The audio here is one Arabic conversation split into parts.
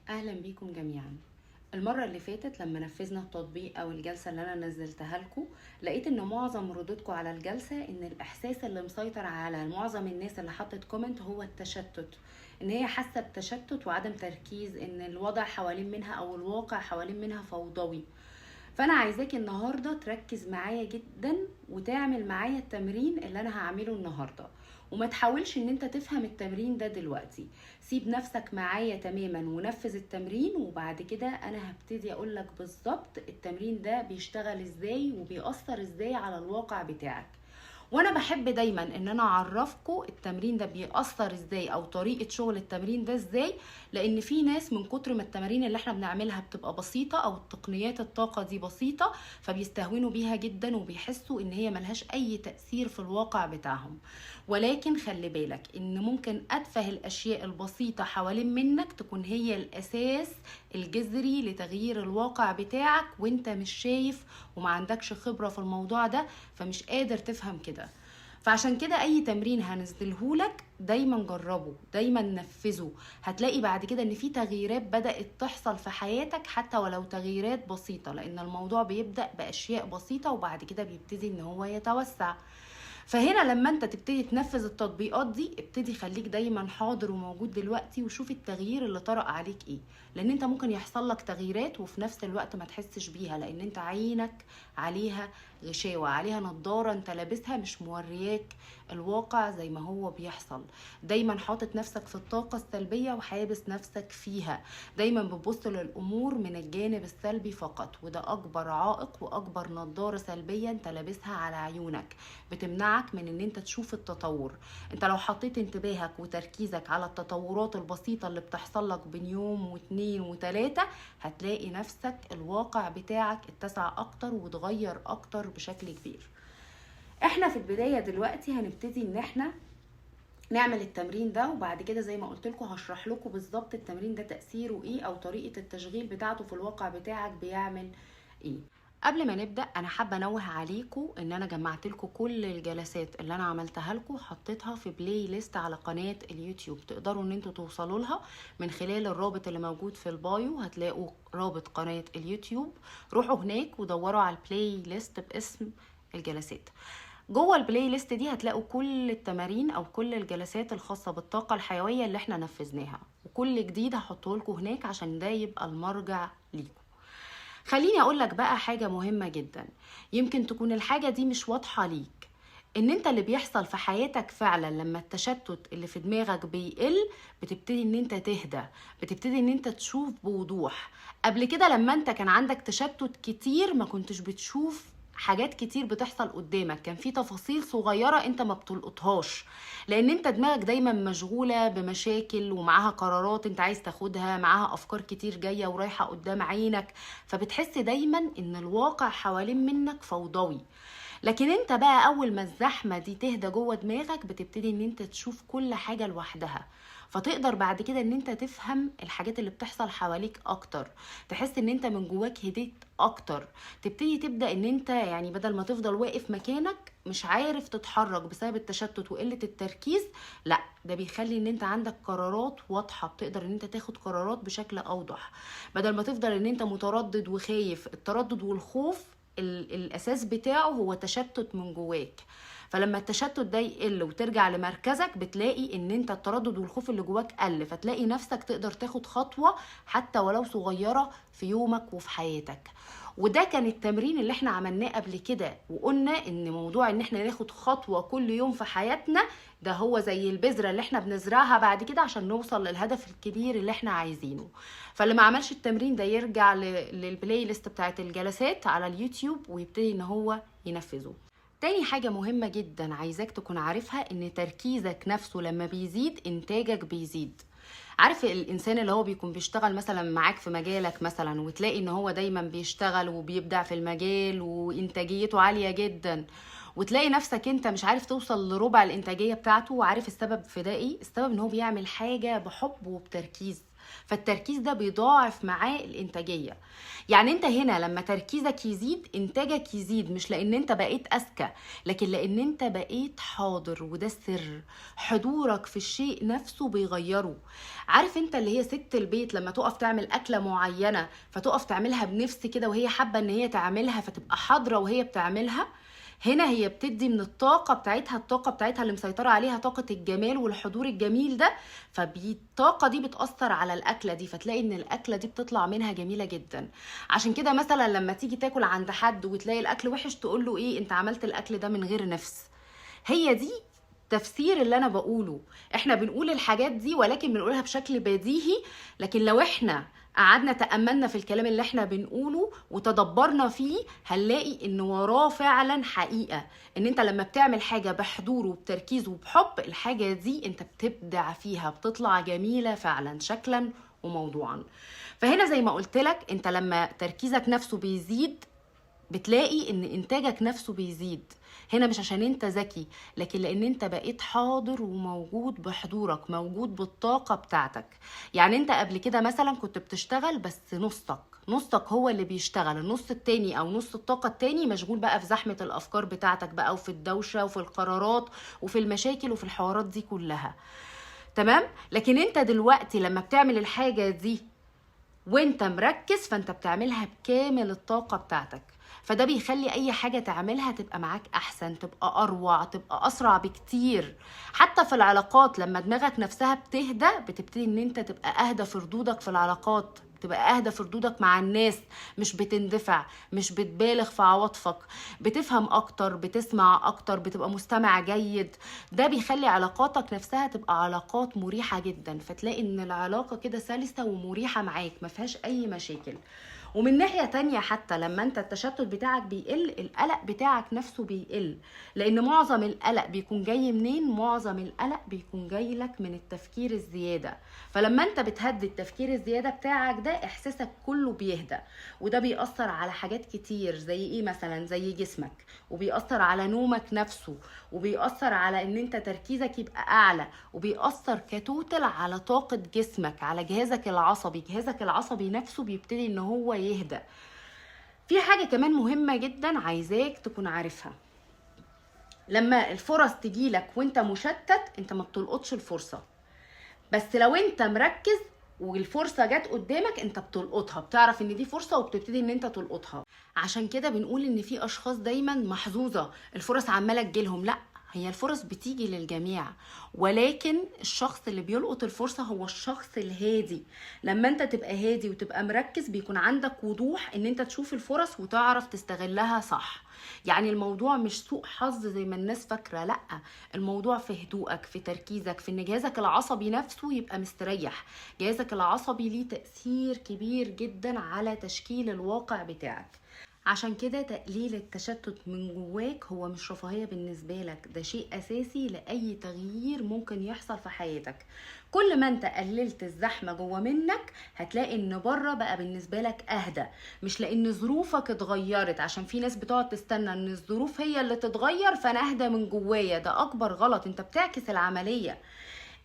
اهلا بيكم جميعا. المرة اللي فاتت لما نفذنا التطبيق او الجلسة اللي انا نزلتها لكم، لقيت ان معظم ردودكم على الجلسة ان الاحساس اللي مسيطر على معظم الناس اللي حطت كومنت هو التشتت، ان هي حاسة بتشتت وعدم تركيز، ان الوضع حوالين منها او الواقع حوالين منها فوضوي. فانا عايزاك النهارده تركز معايا جدا وتعمل معايا التمرين اللي انا هعمله النهارده، وما تحاولش ان انت تفهم التمرين ده دلوقتي. سيب نفسك معايا تماما ونفذ التمرين، وبعد كده انا هبتدي اقولك بالظبط التمرين ده بيشتغل ازاي وبيأثر ازاي على الواقع بتاعك. وانا بحب دايما ان انا اعرفكم التمرين ده بيأثر ازاي او طريقة شغل التمرين ده ازاي، لان في ناس من كتر ما التمارين اللي احنا بنعملها بتبقى بسيطة او التقنيات الطاقة دي بسيطة، فبيستهونوا بيها جدا وبيحسوا ان هي ملهاش اي تأثير في الواقع بتاعهم. ولكن خلي بالك ان ممكن اتفه الاشياء البسيطة حوالين منك تكون هي الاساس الجذري لتغيير الواقع بتاعك، وانت مش شايف وما عندكش خبرة في الموضوع ده، فمش قادر تفهم كده. فعشان كده اي تمرين هنزلهولك دايما جربه، دايما نفذه. هتلاقي بعد كده ان في تغييرات بدأت تحصل في حياتك حتى ولو تغييرات بسيطة، لان الموضوع بيبدأ باشياء بسيطة وبعد كده بيبتدي ان هو يتوسع. فهنا لما انت تبتدي تنفذ التطبيقات دي، ابتدي خليك دايما حاضر وموجود دلوقتي وشوف التغيير اللي طرأ عليك ايه، لان انت ممكن يحصل لك تغييرات وفي نفس الوقت ما تحسش بيها، لان انت عينك عليها غشاوة، عليها نضارة انت لابسها مش مورياك الواقع زي ما هو بيحصل. دايما حاطط نفسك في الطاقة السلبية وحابس نفسك فيها، دايما بتبص للامور من الجانب السلبي فقط، وده اكبر عائق واكبر نضارة سلبية انت لابسها على عيونك، بتمنعك من ان انت تشوف التطور. انت لو حطيت انتباهك وتركيزك على التطورات البسيطة اللي بتحصل لك بين يوم واتنين وتلاتة، هتلاقي نفسك الواقع بتاعك اتسع اكتر وتغير اكتر بشكل كبير. احنا في البداية دلوقتي هنبتدي ان احنا نعمل التمرين ده، وبعد كده زي ما قلت لكم هشرح لكم بالظبط التمرين ده تأثيره ايه او طريقة التشغيل بتاعته في الواقع بتاعك بيعمل ايه. قبل ما نبدأ انا حابة انوه عليكم ان انا جمعت لكم كل الجلسات اللي انا عملتها لكم، حطيتها في بلاي ليست على قناة اليوتيوب، تقدروا ان انتوا توصلوا لها من خلال الرابط اللي موجود في البايو، هتلاقوا رابط قناة اليوتيوب. روحوا هناك ودوروا على البلاي ليست باسم الجلسات. جوه البلاي ليست دي هتلاقوا كل التمارين او كل الجلسات الخاصة بالطاقة الحيوية اللي احنا نفذناها، وكل جديد هحطه لكم هناك عشان ده يبقى المرجع ليكم. خليني اقولك بقى حاجة مهمة جدا، يمكن تكون الحاجة دي مش واضحة ليك، ان انت اللي بيحصل في حياتك فعلا لما التشتت اللي في دماغك بيقل، بتبتدي ان انت تهدى، بتبتدي ان انت تشوف بوضوح. قبل كده لما انت كان عندك تشتت كتير ما كنتش بتشوف حاجات كتير بتحصل قدامك، كان في تفاصيل صغيرة انت ما بتلقطهاش، لان انت دماغك دايما مشغولة بمشاكل ومعاها قرارات انت عايز تاخدها، معاها افكار كتير جاية ورايحة قدام عينك، فبتحس دايما ان الواقع حوالين منك فوضوي. لكن انت بقى اول ما الزحمة دي تهدى جوه دماغك، بتبتدي ان انت تشوف كل حاجة لوحدها، فتقدر بعد كده ان انت تفهم الحاجات اللي بتحصل حواليك اكتر، تحس ان انت من جواك هديت اكتر، تبدأ ان انت يعني بدل ما تفضل واقف مكانك مش عارف تتحرك بسبب التشتت وقلة التركيز، لا ده بيخلي ان انت عندك قرارات واضحة، بتقدر ان انت تاخد قرارات بشكل اوضح، بدل ما تفضل ان انت متردد وخايف. التردد والخوف الاساس بتاعه هو تشتت من جواك، فلما التشتت ده يقل وترجع لمركزك بتلاقي ان انت التردد والخوف اللي جواك قل، فتلاقي نفسك تقدر تاخد خطوة حتى ولو صغيرة في يومك وفي حياتك. وده كان التمرين اللي احنا عملناه قبل كده، وقلنا ان موضوع ان احنا ناخد خطوة كل يوم في حياتنا ده هو زي البذرة اللي احنا بنزرعها بعد كده عشان نوصل للهدف الكبير اللي احنا عايزينه. فاللي ما عملش التمرين ده يرجع للبلاي ليست بتاعت الجلسات على اليوتيوب ويبتدي ان هو ينفذه. تاني حاجة مهمة جدا عايزاك تكون عارفها، ان تركيزك نفسه لما بيزيد انتاجك بيزيد. عارف الانسان اللي هو بيكون بيشتغل مثلا معاك في مجالك مثلا، وتلاقي ان هو دايما بيشتغل وبيبدع في المجال وانتاجيته عالية جدا، وتلاقي نفسك انت مش عارف توصل لربع الانتاجية بتاعته، وعارف السبب في ده ايه؟ السبب ان هو بيعمل حاجة بحب وبتركيز. فالتركيز ده بيضاعف معاه الانتاجيه. يعني انت هنا لما تركيزك يزيد انتاجك يزيد، مش لان انت بقيت اذكى، لكن لان انت بقيت حاضر. وده السر، حضورك في الشيء نفسه بيغيره. عارف انت اللي هي ست البيت لما تقف تعمل اكله معينه فتقف تعملها بنفس كده وهي حابه ان هي تعملها، فتبقى حاضره وهي بتعملها. هنا هي بتدي من الطاقة بتاعتها اللي مسيطرة عليها طاقة الجمال والحضور الجميل ده، فالطاقة دي بتأثر على الأكلة دي، فتلاقي إن الأكلة دي بتطلع منها جميلة جدا. عشان كده مثلا لما تيجي تاكل عند حد وتلاقي الأكل وحش تقول له إيه؟ أنت عملت الأكل ده من غير نفس. هي دي تفسير اللي انا بقوله. احنا بنقول الحاجات دي ولكن بنقولها بشكل بديهي، لكن لو احنا قعدنا تأملنا في الكلام اللي احنا بنقوله وتدبرنا فيه هنلاقي ان وراه فعلا حقيقة. ان انت لما بتعمل حاجة بحضور وبتركيز وبحب، الحاجة دي انت بتبدع فيها، بتطلع جميلة فعلا شكلا وموضوعا. فهنا زي ما قلت لك، انت لما تركيزك نفسه بيزيد بتلاقي ان انتاجك نفسه بيزيد. هنا مش عشان انت ذكي، لكن لان انت بقيت حاضر وموجود بحضورك، موجود بالطاقة بتاعتك. يعني انت قبل كده مثلا كنت بتشتغل بس نصك هو اللي بيشتغل، النص التاني او نص الطاقة التاني مشغول بقى في زحمة الافكار بتاعتك بقى، وفي الدوشة وفي القرارات وفي المشاكل وفي الحوارات دي كلها. تمام؟ لكن انت دلوقتي لما بتعمل الحاجة دي وانت مركز، فانت بتعملها بكامل الطاقة بتاعتك، فده بيخلي اي حاجة تعملها تبقى معاك احسن، تبقى اروع، تبقى اسرع بكتير. حتى في العلاقات لما دماغك نفسها بتهدى بتبتدي ان انت تبقى اهدى في ردودك في العلاقات، تبقى اهدى في ردودك مع الناس، مش بتندفع، مش بتبالغ في عواطفك، بتفهم اكتر، بتسمع اكتر، بتبقى مستمع جيد. ده بيخلي علاقاتك نفسها تبقى علاقات مريحة جدا، فتلاقي ان العلاقة كده سلسة ومريحة معاك، ما فيهاش اي مشاكل. ومن ناحية تانية حتى لما انت التشتت بتاعك بيقل، القلق بتاعك نفسه بيقل. لان معظم القلق بيكون جاي منين؟ معظم القلق بيكون جاي لك من التفكير الزيادة. فلما انت بتهدي التفكير الزيادة بتاعك ده، احساسك كله بيهدى. وده بيأثر على حاجات كتير، زي ايه مثلا؟ زي جسمك، وبيأثر على نومك نفسه، وبيأثر على ان انت تركيزك يبقى اعلى، وبيأثر كتوتل على طاقة جسمك، على جهازك العصبي نفسه بيبتدي ان هو يهدى. في حاجة كمان مهمة جدا عايزاك تكون عارفها، لما الفرص تجيلك وانت مشتت انت ما بتلقطش الفرصة، بس لو انت مركز والفرصة جت قدامك انت بتلقطها، بتعرف ان دي فرصة وبتبتدي ان انت تلقطها. عشان كده بنقول ان في اشخاص دايما محظوظة الفرص عمالة تجيلهم. لا، هي الفرص بتيجي للجميع، ولكن الشخص اللي بيلقط الفرصة هو الشخص الهادي. لما انت تبقى هادي وتبقى مركز بيكون عندك وضوح ان انت تشوف الفرص وتعرف تستغلها صح. يعني الموضوع مش سوء حظ زي ما الناس فاكرة، لا، الموضوع في هدوءك، في تركيزك، في ان جهازك العصبي نفسه يبقى مستريح. جهازك العصبي ليه تأثير كبير جدا على تشكيل الواقع بتاعك. عشان كده تقليل التشتت من جواك هو مش رفاهية بالنسبة لك، ده شيء أساسي لأي تغيير ممكن يحصل في حياتك. كل ما انت قللت الزحمة جوا منك هتلاقي ان بره بقى بالنسبة لك أهدى، مش لأن ظروفك اتغيرت. عشان في ناس بتقعد تستنى ان الظروف هي اللي تتغير فأنا أهدى من جوايا، ده أكبر غلط، انت بتعكس العملية.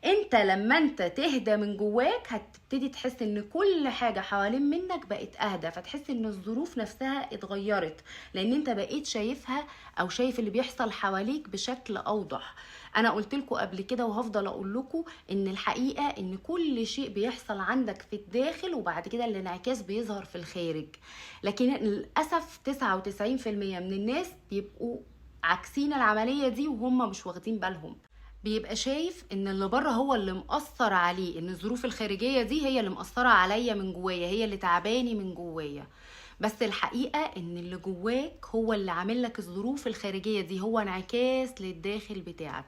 انت لما انت تهدى من جواك هتبتدي تحس ان كل حاجة حوالين منك بقت اهدى، فتحس ان الظروف نفسها اتغيرت، لان انت بقيت شايفها او شايف اللي بيحصل حواليك بشكل اوضح. انا قلت لكم قبل كده وهفضل اقول لكم ان الحقيقة ان كل شيء بيحصل عندك في الداخل وبعد كده الانعكاس بيظهر في الخارج. لكن للأسف 99% من الناس بيبقوا عكسين العملية دي وهم مش واخدين بالهم. بيبقى شايف ان اللي بره هو اللي مأثر عليه، ان الظروف الخارجية دي هي اللي مأثرة عليا من جوايا، هي اللي تعباني من جوايا. بس الحقيقة ان اللي جواك هو اللي عامل لك الظروف الخارجية دي، هو انعكاس للداخل بتاعك.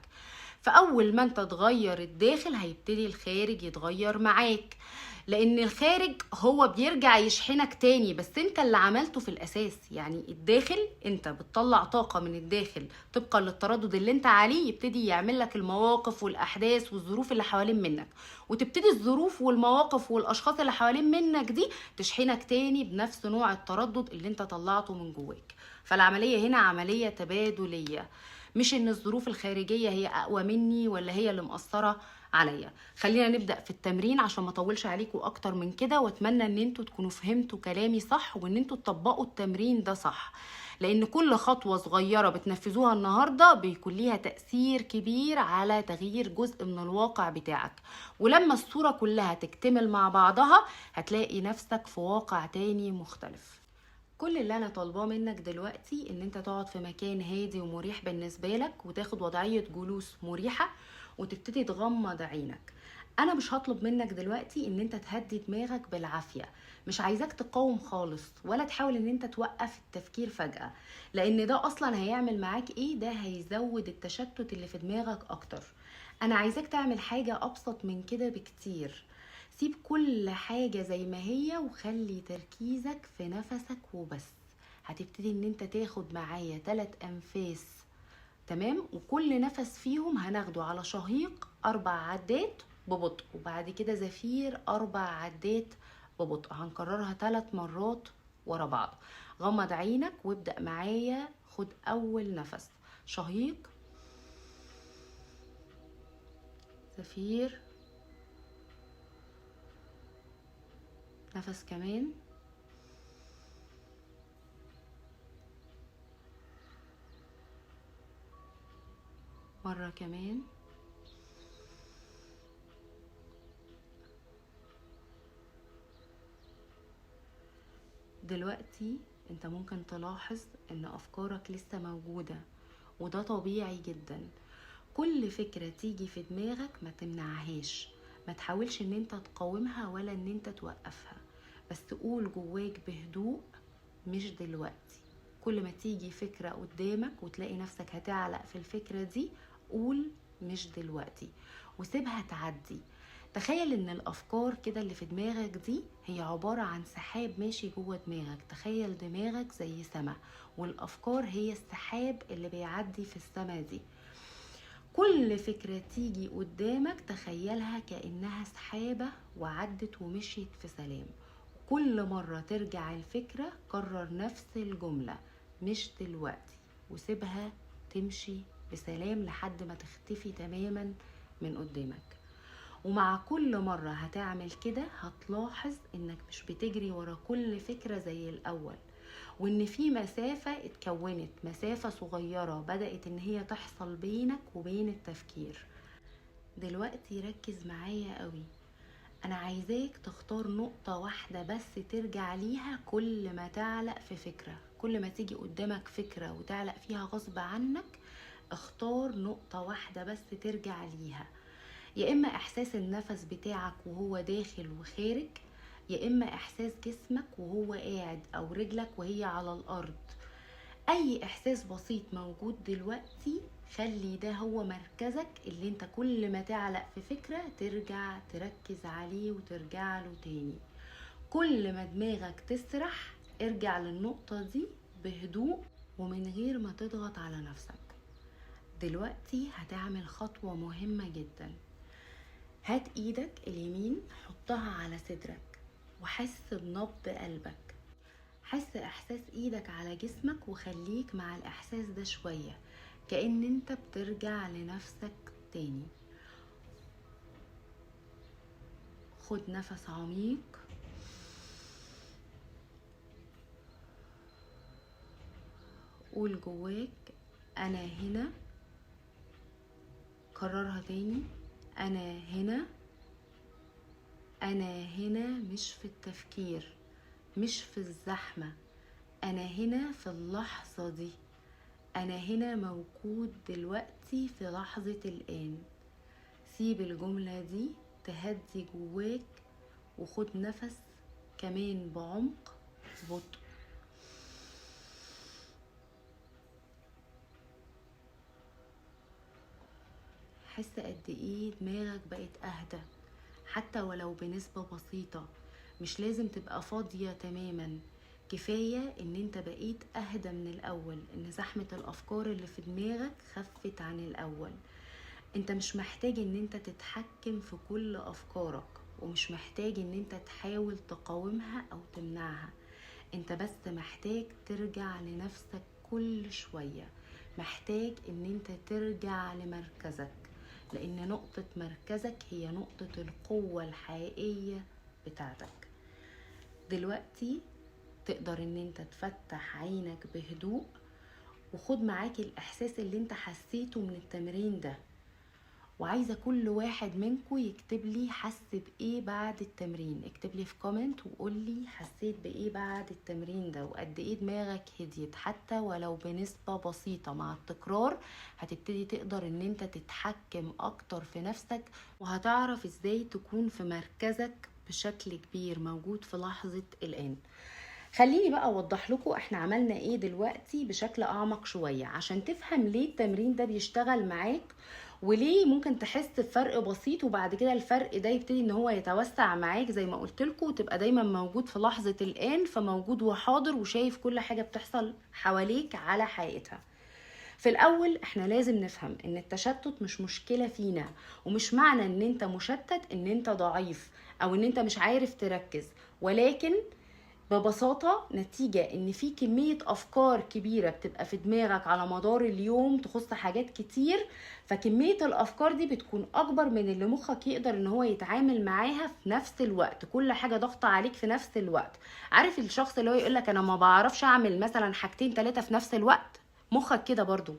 فاول ما انت تغير الداخل هيبتدي الخارج يتغير معاك، لان الخارج هو بيرجع يشحنك تاني، بس انت اللي عملته في الاساس. يعني الداخل انت بتطلع طاقة من الداخل طبقا للتردد اللي انت عليه، يبتدي يعمل لك المواقف والاحداث والظروف اللي حوالين منك، وتبتدي الظروف والمواقف والاشخاص اللي حوالين منك دي تشحنك تاني بنفس نوع التردد اللي انت طلعته من جواك. فالعملية هنا عملية تبادلية، مش ان الظروف الخارجية هي اقوى مني ولا هي اللي مقصرة. عليا. خلينا نبدأ في التمرين عشان ما اطولش عليكم اكتر من كده، واتمنى ان انتوا تكونوا فهمتوا كلامي صح، وان انتوا تطبقوا التمرين ده صح، لان كل خطوة صغيرة بتنفذوها النهاردة بيكون ليها تأثير كبير على تغيير جزء من الواقع بتاعك، ولما الصورة كلها تكتمل مع بعضها هتلاقي نفسك في واقع تاني مختلف. كل اللي انا طالباه منك دلوقتي ان انت تقعد في مكان هادي ومريح بالنسبة لك، وتاخد وضعية جلوس مريحة، وتبتدي تغمض عينك. انا مش هطلب منك دلوقتي ان انت تهدي دماغك بالعافية، مش عايزاك تقاوم خالص، ولا تحاول ان انت توقف التفكير فجأة، لان ده اصلا هيعمل معاك ايه؟ ده هيزود التشتت اللي في دماغك اكتر. انا عايزاك تعمل حاجة ابسط من كده بكتير. سيب كل حاجة زي ما هي وخلي تركيزك في نفسك وبس. هتبتدي ان انت تاخد معايا 3 انفاس، تمام؟ وكل نفس فيهم هناخده على شهيق 4 عدات ببطء، وبعد كده زفير 4 عدات ببطء. هنكررها 3 مرات ورا بعض. غمض عينك وابدأ معايا. خد اول نفس شهيق، زفير، نفس كمان، مرة كمان. دلوقتي انت ممكن تلاحظ ان افكارك لسه موجودة، وده طبيعي جدا. كل فكرة تيجي في دماغك ما تمنعهاش، ما تحاولش ان انت تقاومها ولا ان انت توقفها، بس تقول جواك بهدوء مش دلوقتي. كل ما تيجي فكرة قدامك وتلاقي نفسك هتعلق في الفكرة دي، قول مش دلوقتي وسيبها تعدي. تخيل ان الافكار كده اللي في دماغك دي هي عبارة عن سحاب ماشي جوه دماغك. تخيل دماغك زي سما، والافكار هي السحاب اللي بيعدي في السما دي. كل فكرة تيجي قدامك تخيلها كأنها سحابة وعدت ومشيت في سلام. كل مرة ترجع الفكرة كرر نفس الجملة مش دلوقتي، وسيبها تمشي بسلام لحد ما تختفي تماما من قدامك. ومع كل مرة هتعمل كده هتلاحظ انك مش بتجري ورا كل فكرة زي الاول، وان في مسافة اتكونت، مسافة صغيرة بدأت ان هي تحصل بينك وبين التفكير. دلوقتي ركز معايا قوي. انا عايزاك تختار نقطة واحدة بس ترجع ليها كل ما تعلق في فكرة. كل ما تيجي قدامك فكرة وتعلق فيها غصب عنك، اختار نقطة واحدة بس ترجع ليها. يا اما احساس النفس بتاعك وهو داخل وخارج، يا اما احساس جسمك وهو قاعد او رجلك وهي على الارض. اي احساس بسيط موجود دلوقتي خلي ده هو مركزك، اللي انت كل ما تعلق في فكرة ترجع تركز عليه وترجع له تاني. كل ما دماغك تسرح ارجع للنقطة دي بهدوء ومن غير ما تضغط على نفسك. دلوقتي هتعمل خطوة مهمة جدا. هات ايدك اليمين حطها على صدرك وحس بنبض قلبك. حس احساس ايدك على جسمك وخليك مع الاحساس ده شوية، كأن انت بترجع لنفسك تاني. خد نفس عميق، قول جواك انا هنا. كررها تاني، انا هنا. انا هنا مش في التفكير، مش في الزحمة، انا هنا في اللحظة دي. انا هنا موجود دلوقتي في لحظة الآن. سيب الجملة دي تهدي جواك، وخد نفس كمان بعمق بطء. حس قد ايه دماغك بقت اهدى، حتى ولو بنسبة بسيطة. مش لازم تبقى فاضية تماما، كفاية ان انت بقيت اهدى من الاول، ان زحمة الافكار اللي في دماغك خفت عن الاول. انت مش محتاج ان انت تتحكم في كل افكارك، ومش محتاج ان انت تحاول تقاومها او تمنعها. انت بس محتاج ترجع لنفسك كل شوية، محتاج ان انت ترجع لمركزك، لان نقطة مركزك هي نقطة القوة الحقيقية بتاعتك. دلوقتي تقدر ان انت تفتح عينك بهدوء وخد معاك الاحساس اللي انت حسيته من التمرين ده، وعايزة كل واحد منكم يكتب لي حس بايه بعد التمرين. اكتب لي في كومنت وقول لي حسيت بايه بعد التمرين ده، وقد ايه دماغك هديت، حتى ولو بنسبة بسيطة. مع التكرار هتبتدي تقدر ان انت تتحكم اكتر في نفسك، وهتعرف ازاي تكون في مركزك بشكل كبير موجود في لحظة الآن. خليني بقى اوضح لكم احنا عملنا ايه دلوقتي بشكل اعمق شوية، عشان تفهم ليه التمرين ده بيشتغل معاك، وليه ممكن تحس بفرق بسيط وبعد كده الفرق ده يبتدي ان هو يتوسع معاك زي ما قلت لكم، وتبقى دايما موجود في لحظة الآن، فموجود وحاضر وشايف كل حاجة بتحصل حواليك على حقيقتها. في الاول احنا لازم نفهم ان التشتت مش مشكلة فينا، ومش معنى ان انت مشتت ان انت ضعيف او ان انت مش عارف تركز، ولكن ببساطة نتيجة ان في كمية افكار كبيرة بتبقى في دماغك على مدار اليوم تخص حاجات كتير، فكمية الافكار دي بتكون اكبر من اللي مخك يقدر ان هو يتعامل معاها في نفس الوقت. كل حاجة ضغط عليك في نفس الوقت. عارف الشخص اللي هو يقولك انا ما بعرفش اعمل مثلا حاجتين 3 في نفس الوقت؟ مخك كده برضو.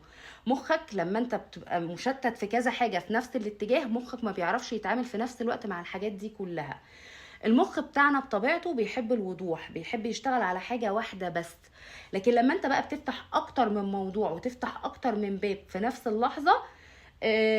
مخك لما انت بتبقى مشتت في كذا حاجة في نفس الاتجاه، مخك ما بيعرفش يتعامل في نفس الوقت مع الحاجات دي كلها. المخ بتاعنا بطبيعته بيحب الوضوح، بيحب يشتغل على حاجة واحدة بس. لكن لما انت بقى بتفتح اكتر من موضوع وتفتح اكتر من باب في نفس اللحظة،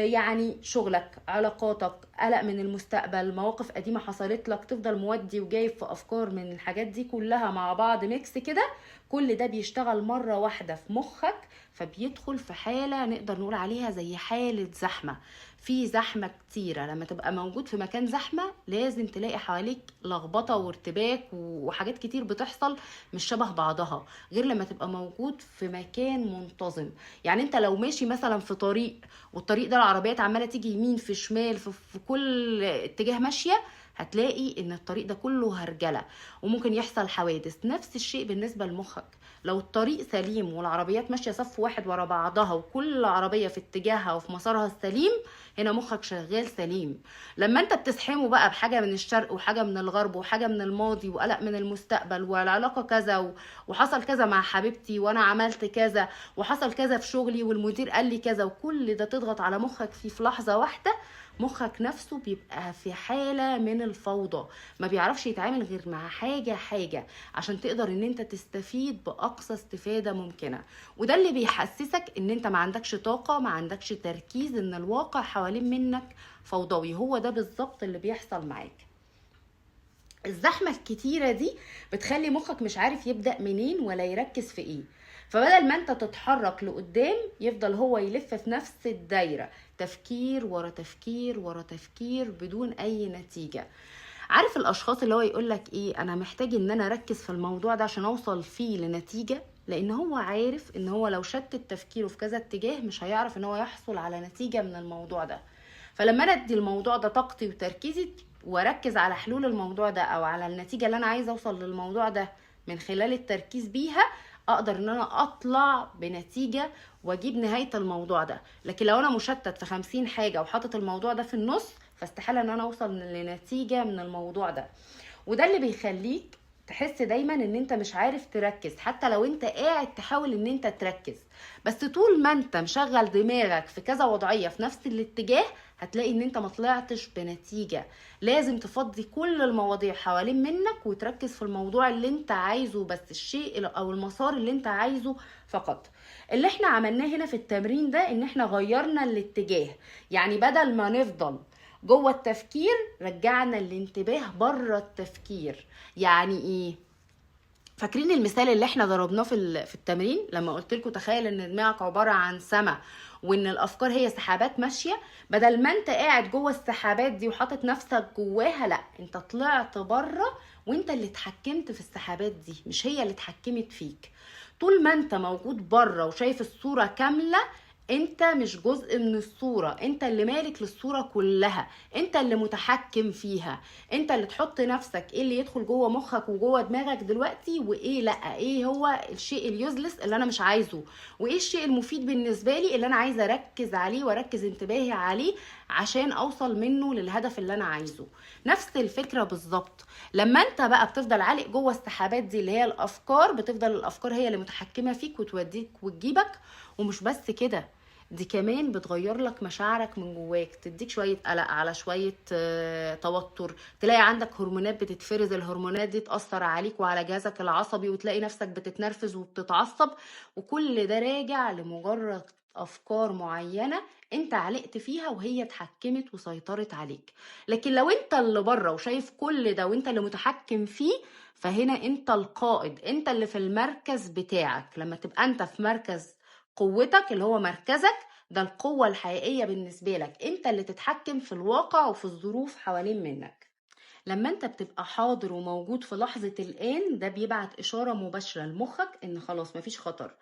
يعني شغلك، علاقاتك، قلق من المستقبل، مواقف قديمة حصلت لك، تفضل مودي وجايب في افكار من الحاجات دي كلها مع بعض ميكس كده، كل ده بيشتغل مرة واحدة في مخك، فبيدخل في حالة نقدر نقول عليها زي حالة زحمة. في زحمة كتيرة، لما تبقى موجود في مكان زحمة لازم تلاقي حواليك لخبطة وارتباك وحاجات كتير بتحصل مش شبه بعضها، غير لما تبقى موجود في مكان منتظم. يعني انت لو ماشي مثلا في طريق، والطريق ده العربيات عمالة تيجي يمين في شمال في كل اتجاه ماشية، هتلاقي ان الطريق ده كله هرجلة وممكن يحصل حوادث. نفس الشيء بالنسبة لمخك، لو الطريق سليم والعربيات ماشية صف واحد ورا بعضها وكل عربية في اتجاهها وفي مسارها السليم، هنا مخك شغال سليم. لما انت بتسحمه بقى بحاجة من الشرق وحاجة من الغرب وحاجة من الماضي وقلق من المستقبل والعلاقة كذا وحصل كذا مع حبيبتي وانا عملت كذا وحصل كذا في شغلي والمدير قال لي كذا، وكل ده تضغط على مخك فيه في لحظة واحدة، مخك نفسه بيبقى في حالة من الفوضى، ما بيعرفش يتعامل غير مع حاجة عشان تقدر ان انت تستفيد بأقصى استفادة ممكنة. وده اللي بيحسسك ان انت ما عندكش طاقة، ما عندكش تركيز، ان الواقع حوالين منك فوضوي. هو ده بالظبط اللي بيحصل معاك. الزحمة الكتيرة دي بتخلي مخك مش عارف يبدأ منين ولا يركز في ايه، فبدل ما انت تتحرك لقدام يفضل هو يلف في نفس الدايرة، تفكير ورا تفكير ورا تفكير بدون اي نتيجة. عارف الاشخاص اللي هو يقولك ايه، انا محتاج ان انا اركز في الموضوع ده عشان اوصل فيه لنتيجة، لان هو عارف ان هو لو شتت تفكيره في كذا اتجاه مش هيعرف ان هو يحصل على نتيجة من الموضوع ده. فلما انا ادي الموضوع ده طاقتي وتركيزي واركز على حلول الموضوع ده او على النتيجة اللي انا عايزة اوصل للموضوع ده من خلال التركيز بيها، اقدر ان انا اطلع بنتيجة واجيب نهاية الموضوع ده. لكن لو انا مشتت في 50 حاجة وحاطط الموضوع ده في النص، فاستحالة ان انا اوصل لنتيجة من الموضوع ده. وده اللي بيخليك تحس دايما ان انت مش عارف تركز، حتى لو انت قاعد تحاول ان انت تركز، بس طول ما انت مشغل دماغك في كذا وضعية في نفس الاتجاه هتلاقي ان انت ما طلعتش بنتيجة. لازم تفضي كل المواضيع حوالين منك وتركز في الموضوع اللي انت عايزه بس، الشيء او المسار اللي انت عايزه فقط. اللي احنا عملناه هنا في التمرين ده ان احنا غيرنا الاتجاه، يعني بدل ما نفضل جوه التفكير رجعنا الانتباه بره التفكير. يعني ايه؟ فاكرين المثال اللي احنا ضربناه في التمرين لما قلت لكم تخيل ان دماغك عباره عن سما وان الافكار هي سحابات ماشيه؟ بدل ما انت قاعد جوه السحابات دي وحاطط نفسك جواها، لا انت طلعت بره وانت اللي اتحكمت في السحابات دي، مش هي اللي اتحكمت فيك. طول ما انت موجود بره وشايف الصوره كامله، انت مش جزء من الصورة، انت اللي مالك للصورة كلها، انت اللي متحكم فيها، انت اللي تحط نفسك ايه اللي يدخل جوه مخك وجوه دماغك دلوقتي وايه لا، ايه هو الشيء اليوزلس اللي انا مش عايزه وايه الشيء المفيد بالنسبة لي اللي انا عايزة اركز عليه واركز انتباهي عليه عشان اوصل منه للهدف اللي انا عايزه. نفس الفكرة بالظبط لما انت بقى بتفضل عالق جوه السحابات دي اللي هي الافكار، بتفضل الافكار هي اللي متحكمة فيك وتوديك وتجيبك. ومش بس كده، دي كمان بتغير لك مشاعرك من جواك، تديك شوية قلق على شوية توتر، تلاقي عندك هرمونات بتتفرز، الهرمونات دي تأثر عليك وعلى جهازك العصبي وتلاقي نفسك بتتنرفز وبتتعصب. وكل ده راجع لمجرد أفكار معينة انت علقت فيها وهي اتحكمت وسيطرت عليك. لكن لو انت اللي بره وشايف كل ده وانت اللي متحكم فيه، فهنا انت القائد، انت اللي في المركز بتاعك. لما تبقى انت في مركز قوتك اللي هو مركزك، ده القوة الحقيقية بالنسبة لك، انت اللي تتحكم في الواقع وفي الظروف حوالين منك. لما انت بتبقى حاضر وموجود في لحظة الآن، ده بيبعت إشارة مباشرة لمخك ان خلاص مفيش خطر،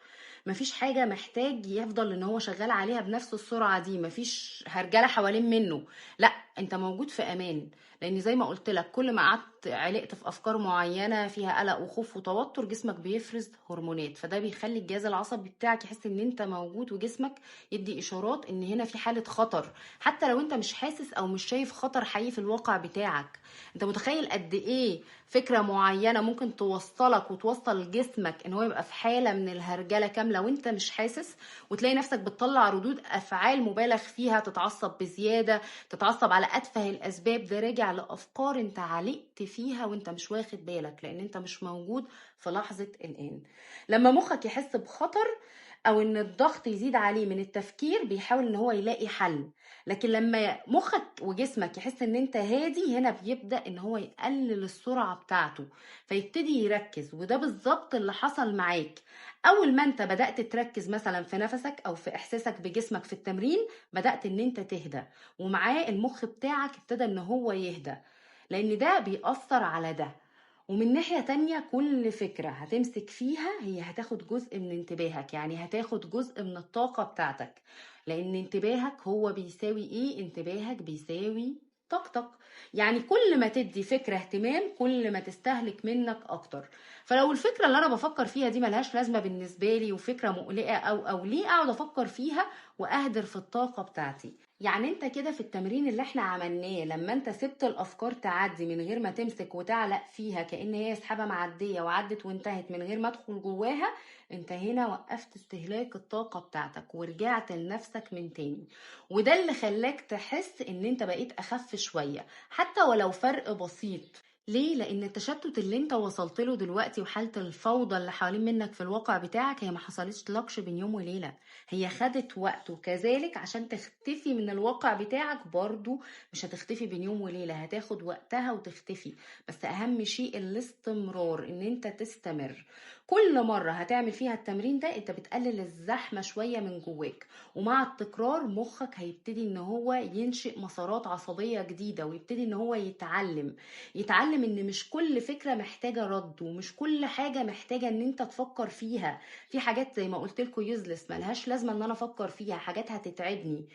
مفيش حاجة محتاج يفضل ان هو شغال عليها بنفس السرعة دي، مفيش هرجلة حوالين منه. لا، انت موجود في امان. لان زي ما قلت لك، كل ما قعدت علقت في افكار معينة فيها قلق وخوف وتوتر، جسمك بيفرز هرمونات، فده بيخلي الجهاز العصبي بتاعك يحس ان انت موجود، وجسمك يدي اشارات ان هنا في حالة خطر، حتى لو انت مش حاسس او مش شايف خطر حقيقي في الواقع بتاعك. انت متخيل قد ايه فكرة معينة ممكن توصلك وتوصل جسمك ان هو يبقى في حالة من الهرجلة كاملة وانت مش حاسس، وتلاقي نفسك بتطلع ردود افعال مبالغ فيها، تتعصب بزيادة، تتعصب على اتفه الاسباب. ده راجع لافكار انت علقت فيها وانت مش واخد بالك، لان انت مش موجود في لحظة الان. لما مخك يحس بخطر او ان الضغط يزيد عليه من التفكير، بيحاول ان هو يلاقي حل. لكن لما مخك وجسمك يحس ان انت هادي، هنا بيبدأ ان هو يقلل السرعة بتاعته، فيبتدي يركز. وده بالظبط اللي حصل معاك. اول ما انت بدأت تركز مثلا في نفسك او في احساسك بجسمك في التمرين، بدأت ان انت تهدى، ومعاه المخ بتاعك ابتدى ان هو يهدى، لان ده بيأثر على ده. ومن ناحية تانية، كل فكرة هتمسك فيها هي هتاخد جزء من انتباهك، يعني هتاخد جزء من الطاقة بتاعتك، لان انتباهك هو بيساوي ايه؟ انتباهك بيساوي طاقتك. يعني كل ما تدي فكرة اهتمام، كل ما تستهلك منك اكتر. فلو الفكرة اللي انا بفكر فيها دي ملهاش لازمة بالنسبة لي وفكرة مقلقة او ليه اقعد افكر فيها واهدر في الطاقة بتاعتي؟ يعني انت كده في التمرين اللي احنا عملناه، لما انت سبت الافكار تعدي من غير ما تمسك وتعلق فيها كأن هي سحابة معدية وعدت وانتهت من غير ما ادخل جواها، انت هنا وقفت استهلاك الطاقة بتاعتك ورجعت لنفسك من تاني. وده اللي خلاك تحس ان انت بقيت اخف شوية، حتى ولو فرق بسيط. ليه؟ لان التشتت اللي انت وصلت له دلوقتي وحالة الفوضى اللي حوالين منك في الواقع بتاعك، هي ما حصلتش لكش بين يوم وليلة، هي خدت وقت. وكذلك عشان تختفي من الواقع بتاعك برضو مش هتختفي بين يوم وليلة، هتاخد وقتها وتختفي. بس اهم شيء الاستمرار، ان انت تستمر. كل مرة هتعمل فيها التمرين ده انت بتقلل الزحمة شوية من جواك، ومع التكرار مخك هيبتدي ان هو ينشئ مسارات عصبية جديدة، ويبتدي ان هو يتعلم ان مش كل فكرة محتاجة رد، ومش كل حاجة محتاجة ان انت تفكر فيها. في حاجات زي ما قلت لكم يوزلس، ملهاش لازمة ان انا افكر فيها، حاجات هتتعبني.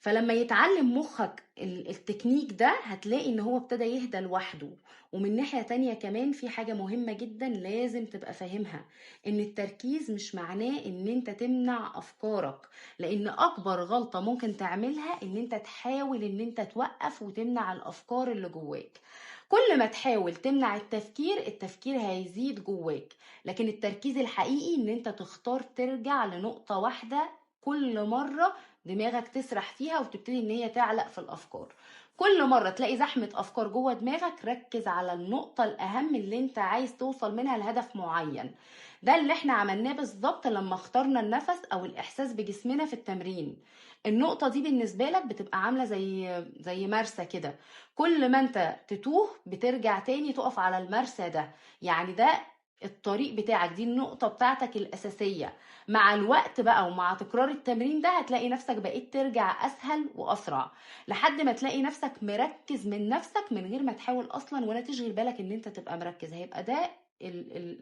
فلما يتعلم مخك التكنيك ده، هتلاقي ان هو ابتدى يهدى لوحده. ومن ناحية تانية كمان، في حاجة مهمة جدا لازم تبقى فاهمها، ان التركيز مش معناه ان انت تمنع افكارك، لان اكبر غلطة ممكن تعملها ان انت تحاول ان انت توقف وتمنع الافكار اللي جواك. كل ما تحاول تمنع التفكير، التفكير هيزيد جواك. لكن التركيز الحقيقي ان انت تختار ترجع لنقطة واحدة كل مرة دماغك تسرح فيها وتبتدي ان هي تعلق في الافكار. كل مرة تلاقي زحمة افكار جوه دماغك، ركز على النقطة الاهم اللي انت عايز توصل منها لهدف معين. ده اللي احنا عملناه بالظبط لما اخترنا النفس او الاحساس بجسمنا في التمرين. النقطة دي بالنسبة لك بتبقى عاملة زي مرسى كده، كل ما انت تتوه بترجع تاني تقف على المرسى ده. يعني ده الطريق بتاعك، دي النقطة بتاعتك الأساسية. مع الوقت بقى ومع تكرار التمرين ده، هتلاقي نفسك بقيت ترجع أسهل وأسرع، لحد ما تلاقي نفسك مركز من نفسك من غير ما تحاول أصلا ولا تشغل بالك ان انت تبقى مركز. هيبقى ده ال ال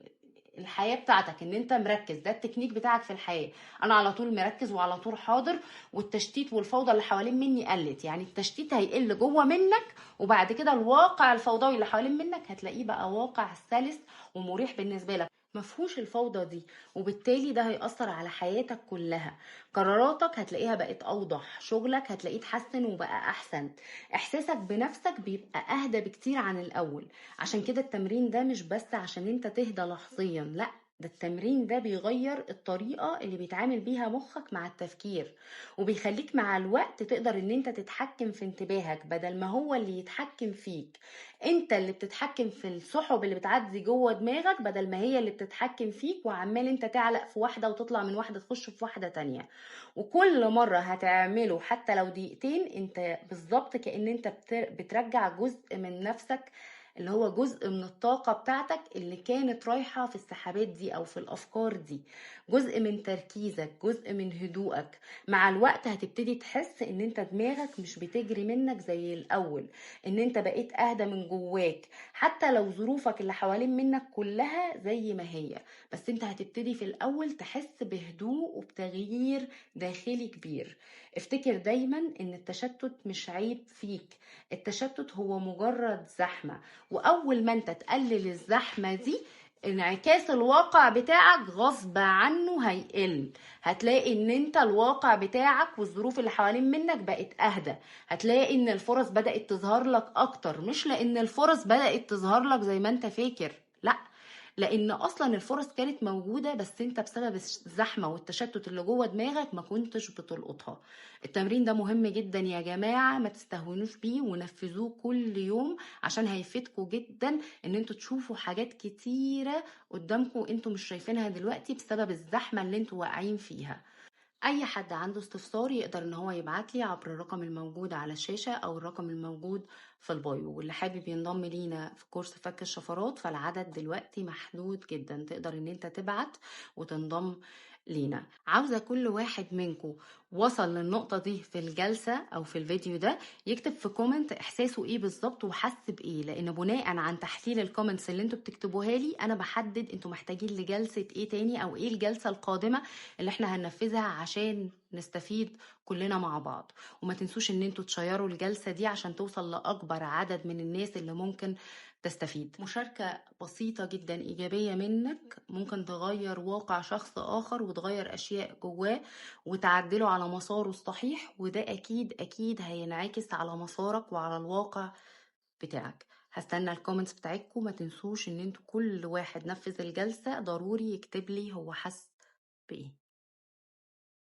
الحياة بتاعتك، ان انت مركز، ده التكنيك بتاعك في الحياة. انا على طول مركز وعلى طول حاضر، والتشتيت والفوضى اللي حوالين مني قلت. يعني التشتيت هيقل جوه منك، وبعد كده الواقع الفوضوي اللي حوالين منك هتلاقيه بقى واقع سلس ومريح بالنسبة لك. مفهوش الفوضى دي، وبالتالي ده هيأثر على حياتك كلها. قراراتك هتلاقيها بقت أوضح، شغلك هتلاقيه اتحسن وبقى أحسن، إحساسك بنفسك بيبقى أهدى بكتير عن الأول. عشان كده التمرين ده مش بس عشان انت تهدى لحظيا، لأ، ده التمرين ده بيغير الطريقة اللي بيتعامل بيها مخك مع التفكير، وبيخليك مع الوقت تقدر ان انت تتحكم في انتباهك بدل ما هو اللي يتحكم فيك. انت اللي بتتحكم في السحب اللي بتعدي جوه دماغك بدل ما هي اللي بتتحكم فيك، وعمال انت تعلق في واحدة وتطلع من واحدة تخش في واحدة تانية. وكل مرة هتعمله حتى لو دقيقتين، انت بالظبط كأن انت بترجع جزء من نفسك، اللي هو جزء من الطاقة بتاعتك اللي كانت رايحة في السحابات دي أو في الأفكار دي، جزء من تركيزك، جزء من هدوءك. مع الوقت هتبتدي تحس ان انت دماغك مش بتجري منك زي الأول، ان انت بقيت اهدى من جواك، حتى لو ظروفك اللي حوالين منك كلها زي ما هي. بس انت هتبتدي في الأول تحس بهدوء وبتغيير داخلي كبير. افتكر دايما ان التشتت مش عيب فيك، التشتت هو مجرد زحمة، واول ما انت تقلل الزحمة دي، انعكاس الواقع بتاعك غصب عنه هيقل. هتلاقي ان انت الواقع بتاعك والظروف اللي حوالين منك بقت اهدى، هتلاقي ان الفرص بدأت تظهر لك اكتر، مش لان الفرص بدأت تظهر لك زي ما انت فاكر، لا، لان اصلا الفرص كانت موجودة بس انت بسبب الزحمة والتشتت اللي جوه دماغك ما كنتش بتلقطها. التمرين ده مهم جدا يا جماعة، ما تستهونوش بيه ونفذوه كل يوم، عشان هيفيدكوا جدا ان انتوا تشوفوا حاجات كتيرة قدامكم انتوا مش شايفينها دلوقتي بسبب الزحمة اللي انتوا واقعين فيها. اي حد عنده استفسار يقدر ان هو يبعت لي عبر الرقم الموجود على الشاشة او الرقم الموجود في البايو. واللي حابب ينضم لينا في كورس فك الشفرات فالعدد دلوقتي محدود جدا، تقدر ان انت تبعت وتنضم لينا. عاوزة كل واحد منكم وصل للنقطة دي في الجلسة او في الفيديو ده يكتب في كومنت احساسه ايه بالظبط وحس بايه، لان بناء عن تحليل الكومنتس اللي انتوا بتكتبوها لي انا بحدد انتوا محتاجين لجلسة ايه تاني او ايه الجلسة القادمة اللي احنا هننفذها عشان نستفيد كلنا مع بعض. وما تنسوش ان انتوا تشيروا الجلسة دي عشان توصل لأكبر عدد من الناس اللي ممكن تستفيد. مشاركة بسيطة جدا إيجابية منك ممكن تغير واقع شخص آخر وتغير أشياء جواه وتعدله على مساره الصحيح، وده أكيد أكيد هينعكس على مسارك وعلى الواقع بتاعك. هستنى الكومنتس بتاعتكم، ما تنسوش ان انتوا كل واحد نفذ الجلسة ضروري يكتب لي هو حس بإيه.